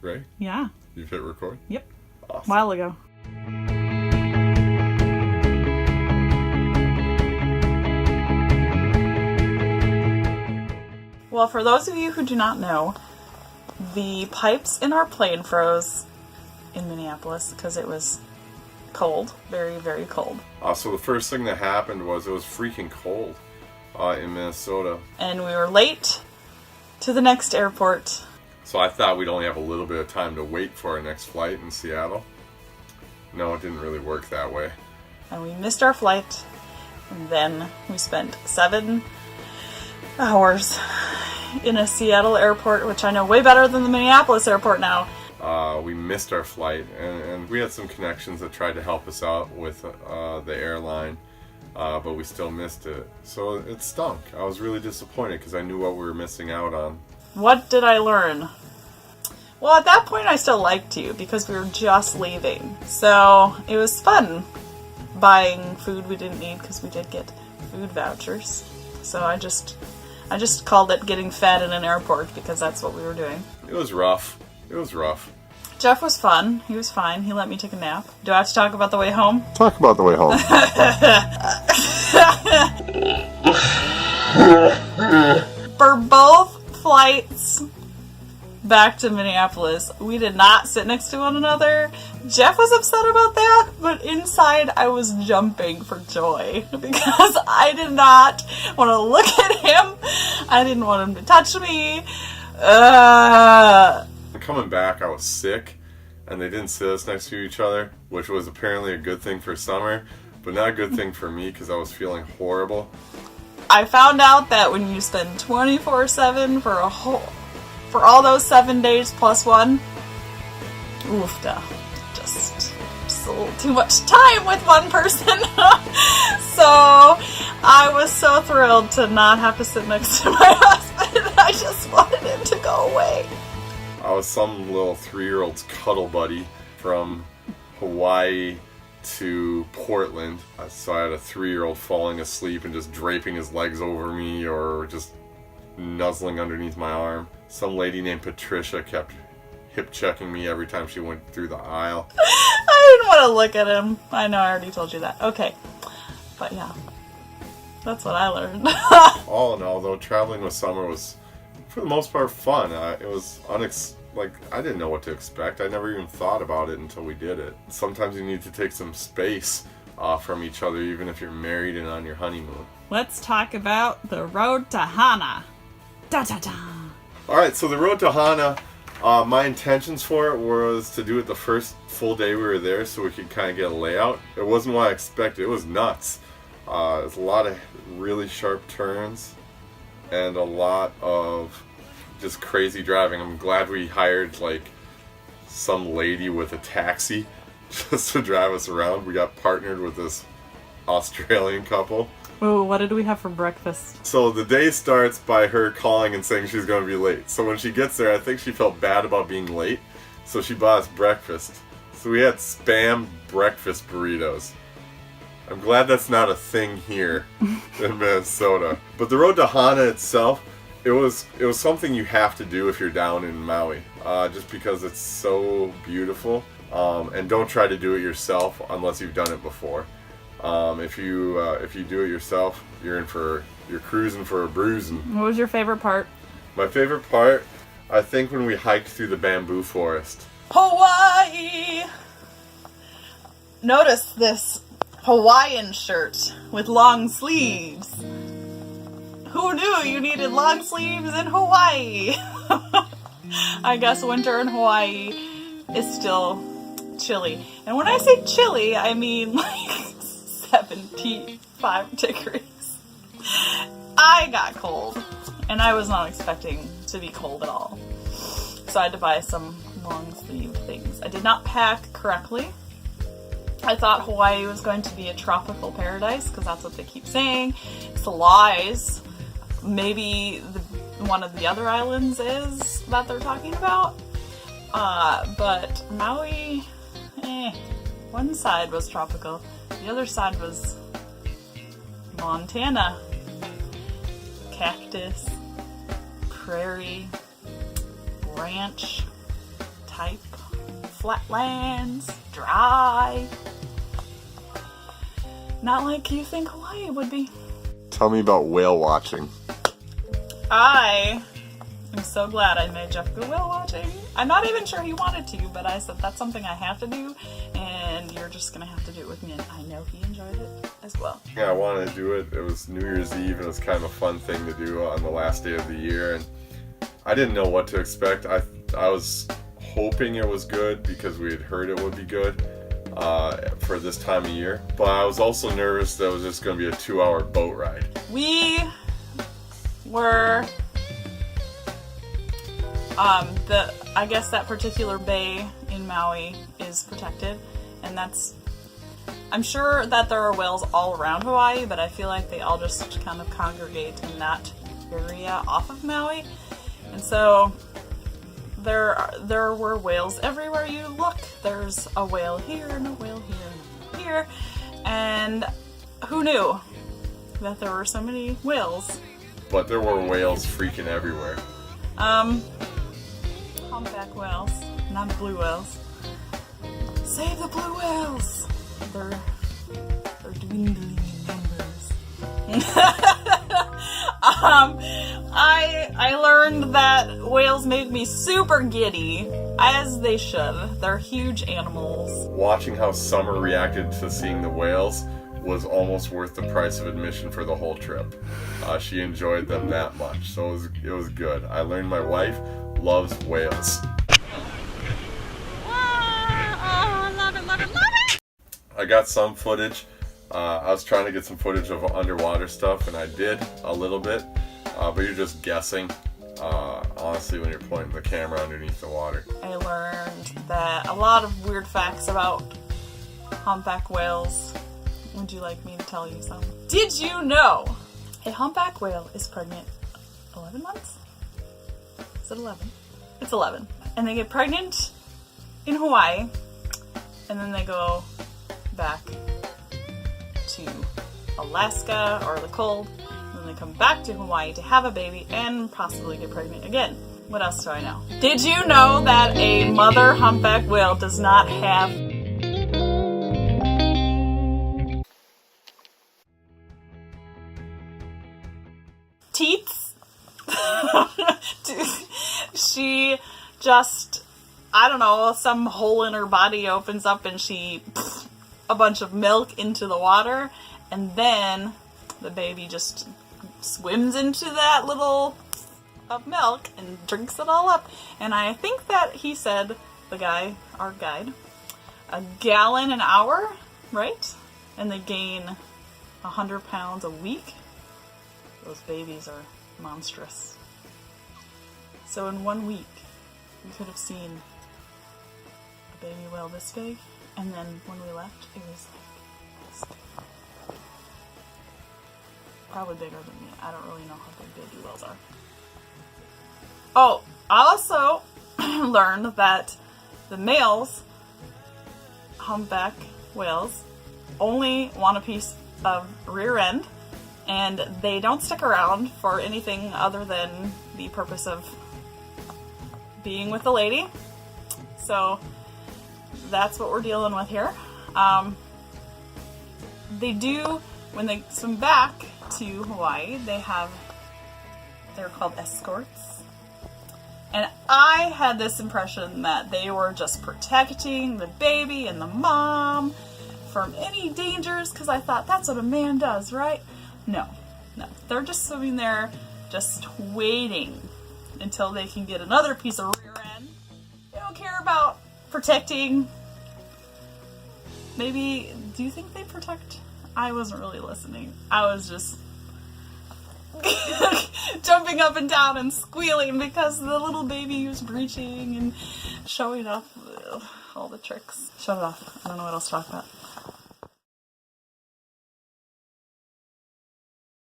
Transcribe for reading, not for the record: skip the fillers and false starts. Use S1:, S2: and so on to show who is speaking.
S1: Ray?
S2: Yeah.
S1: You've hit record?
S2: Yep.
S1: Awesome.
S2: A while ago. Well, for those of you who do not know, the pipes in our plane froze in Minneapolis because it was cold. Very, very cold.
S1: So the first thing that happened was it was freaking cold in Minnesota.
S2: And we were late to the next airport.
S1: So I thought we'd only have a little bit of time to wait for our next flight in Seattle. No, it didn't really work that way.
S2: And we missed our flight. And then we spent 7 hours in a Seattle airport, which I know way better than the Minneapolis airport now.
S1: We missed our flight, and we had some connections that tried to help us out with the airline, but we still missed it. So it stunk. I was really disappointed because I knew what we were missing out on.
S2: What did I learn? Well, at that point I still liked you because we were just leaving. So it was fun buying food we didn't need because we did get food vouchers. So I just called it getting fed in an airport because that's what we were doing.
S1: It was rough. It was rough.
S2: Jeff was fun. He was fine. He let me take a nap. Do I have to talk about the way home?
S1: Talk about the way home.
S2: For both flights back to Minneapolis, we did not sit next to one another. Jeff was upset about that, but inside I was jumping for joy because I did not want to look at him. I didn't want him to touch me.
S1: Coming back, I was sick, and they didn't sit us next to each other, which was apparently a good thing for Summer, but not a good thing for me because I was feeling horrible.
S2: I found out that when you spend 24/7 for all those 7 days plus one, oofda, just a little too much time with one person. So I was so thrilled to not have to sit next to my husband. I just wanted him to go away.
S1: I was some little 3-year-old's cuddle buddy from Hawaii to Portland. So I had a 3-year-old falling asleep and just draping his legs over me or just nuzzling underneath my arm. Some lady named Patricia kept hip checking me every time she went through the aisle.
S2: I didn't want to look at him. I know I already told you that. Okay. But yeah, that's what I learned.
S1: All in all, though, traveling with Summer was, for the most part, fun. It was I didn't know what to expect. I never even thought about it until we did it. Sometimes you need to take some space from each other, even if you're married and on your honeymoon.
S2: Let's talk about the road to Hana. Da-da-da.
S1: All right, so the road to Hana, my intentions for it was to do it the first full day we were there so we could kind of get a layout. It wasn't what I expected. It was nuts. There's a lot of really sharp turns and a lot of just crazy driving. I'm glad we hired some lady with a taxi just to drive us around. We got partnered with this Australian couple.
S2: Oh, what did we have for breakfast?
S1: So the day starts by her calling and saying she's going to be late. So when she gets there, I think she felt bad about being late. So she bought us breakfast. So we had Spam breakfast burritos. I'm glad that's not a thing here in Minnesota. But the road to Hana itself, it was something you have to do if you're down in Maui. Just because it's so beautiful. And don't try to do it yourself unless you've done it before. If you do it yourself, you're cruising for a bruising.
S2: What was your favorite part?
S1: My favorite part, I think, when we hiked through the bamboo forest.
S2: Hawaii! Notice this Hawaiian shirt with long sleeves. Who knew you needed long sleeves in Hawaii? I guess winter in Hawaii is still chilly. And when I say chilly, I mean 75 degrees. I got cold, and I was not expecting to be cold at all. So I had to buy some long sleeve things. I did not pack correctly. I thought Hawaii was going to be a tropical paradise, because that's what they keep saying. It's lies. Maybe one of the other islands is that they're talking about. But Maui, one side was tropical. The other side was Montana. Cactus, prairie, ranch type. Flatlands, dry. Not like you think Hawaii would be.
S1: Tell me about whale watching.
S2: I am so glad I made Jeff go whale watching. I'm not even sure he wanted to, but I said that's something I have to do, and you're just gonna have to do it with me, and I know he enjoyed it as well.
S1: Yeah, I wanted to do it. It was New Year's Eve, and it was kind of a fun thing to do on the last day of the year, and I didn't know what to expect. I was hoping it was good because we had heard it would be good for this time of year, but I was also nervous that it was just going to be a 2-hour boat ride.
S2: We were I guess that particular bay in Maui is protected, and I'm sure that there are whales all around Hawaii, but I feel like they all just kind of congregate in that area off of Maui. And so there were whales everywhere you look. There's a whale here and a whale here and a whale here. And who knew that there were so many whales?
S1: But there were whales freaking everywhere.
S2: Humpback whales, not blue whales. Save the blue whales! They're dwindling in numbers. I learned that whales make me super giddy, as they should. They're huge animals.
S1: Watching how Summer reacted to seeing the whales was almost worth the price of admission for the whole trip. She enjoyed them that much, so it was good. I learned my wife loves whales.
S2: Love it, love it, love it!
S1: I got some footage. I was trying to get some footage of underwater stuff, and I did a little bit, but you're just guessing, honestly, when you're pointing the camera underneath the water.
S2: I learned that a lot of weird facts about humpback whales. Would you like me to tell you some? Did you know a humpback whale is pregnant 11 months? Is it 11? It's 11. And they get pregnant in Hawaii, and then they go back to Alaska or the cold, and then they come back to Hawaii to have a baby and possibly get pregnant again. What else do I know? Did you know that a mother humpback whale does not have teats? She just, I don't know, some hole in her body opens up and she a bunch of milk into the water, and then the baby just swims into that little of milk and drinks it all up. And I think that he said, the guy, our guide, a gallon an hour, right? And they gain 100 pounds a week. Those babies are monstrous. So in 1 week, we could have seen a baby whale this big, and then when we left, it was like this big. Probably bigger than me. I don't really know how big baby whales are. Oh, I also learned that the males, humpback whales, only want a piece of rear end, and they don't stick around for anything other than the purpose of being with the lady. So that's what we're dealing with here. They do, when they swim back to Hawaii, they're called escorts. And I had this impression that they were just protecting the baby and the mom from any dangers, because I thought that's what a man does, right? No. They're just swimming there, just waiting until they can get another piece of rear end. They don't care about protecting. Maybe, do you think they protect? I wasn't really listening. I was just jumping up and down and squealing because the little baby was breaching and showing off all the tricks. Shut it off. I don't know what else to talk about.